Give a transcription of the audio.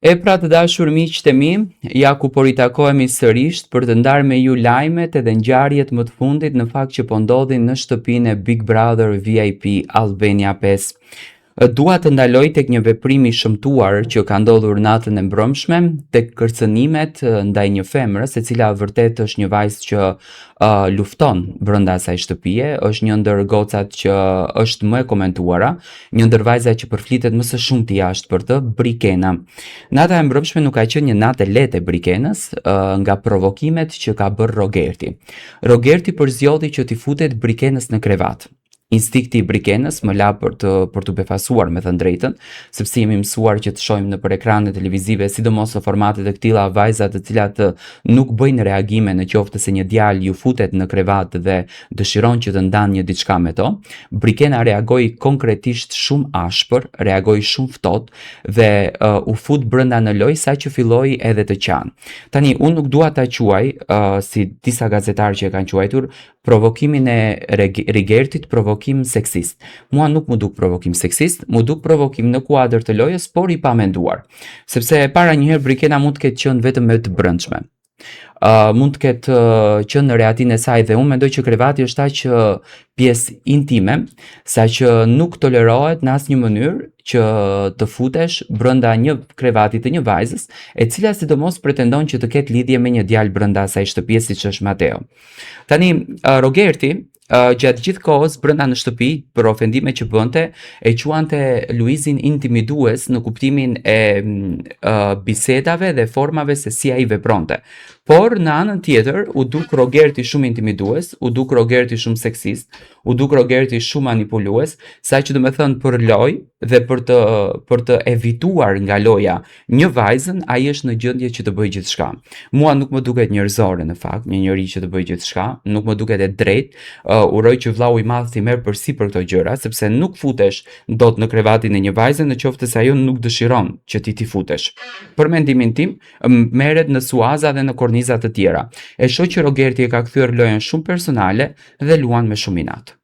E pra të dashur miqtë e mi, ja ku po ritakohemi sërish për të ndarë me ju lajmet edhe ngjarjet më të fundit në fakt që po ndodhin në shtëpinë e Big Brother VIP Albania 5. Dua të ndaloj tek një veprim i shëmtuar që ka ndodhur natën e mbrëmshme, tek kërcënimet ndaj një femrës, e cila vërtet është një vajzë që lufton brenda asaj shtëpie, është një ndër gocat që është më e komentuara, një ndër vajzat që përflitet më së shumti jashtë për të, Brikena. Nata e mbrëmshme nuk ka qenë një natë e lehtë e Brikenës, nga provokimet që ka bërë Rogerti. Rogerti përzgjodhi që t'i futet Brikenës në krevat. Instikti i Brikenës më la për të befasuar me thënë drejtën, sepse jemi mësuar që të shohim nëpër ekrane televizive, sidomos në formatet e këtilla vajza të cilat nuk bëjnë reagime në qoftë se një djalë ju futet në krevat dhe dëshiron që të ndanë një diçka me to. Brikena reagoi konkretisht shumë ashpër, reagoi shumë ftohtë dhe u fut brenda në lojë saqë filloi edhe të qanë. Tani unë nuk dua ta quaj si disa gazetarë që e kanë quajtur provokimin e Rogertit provokim seksist. Mua nuk më duk provokim seksist, më duk provokim në kuadër të lojës, por i pamenduar. Sepse para njëherë Brikena mund të ketë qenë vetëm me të brëndshme. Mund të ketë qenë në rehatin e saj dhe unë mendoj që krevati është aq pjesë intime, saqë nuk tolerohet në asnjë mënyrë që të futesh brenda një krevati të një vajzës, e cila sidomos pretendon që të ketë lidhje me një djalë brenda asaj shtëpie siç është Mateo. Tani Rogerti gjatë gjithë kohës brenda në shtëpi për ofendime që bënte, e quante Luizin intimidues në kuptimin e bisedave dhe formave se si ai vepronte. Por në anën tjetër u duk Rogerti shumë intimidues, u duk Rogerti shumë seksist, u duk Rogerti shumë manipulues, saqë do të thënë për lojë dhe për të evituar nga loja një vajzën, ai është në gjendje që të bëjë gjithçka. Mua nuk më duket njerëzore në fakt, një njeri që të bëjë gjithçka, nuk më duket e drejtë. Uroj që vllau i madh t'i merr përsipër këto gjëra, sepse nuk futesh dot në krevatin e një vajze në qoftë se ajo nuk dëshiron që ti futesh. Për mendimin tim, merret në suaza dhe në korniza të tjera. E shoh që Rogerti e ka kthyer lojën shumë personale dhe luan me shumë inat.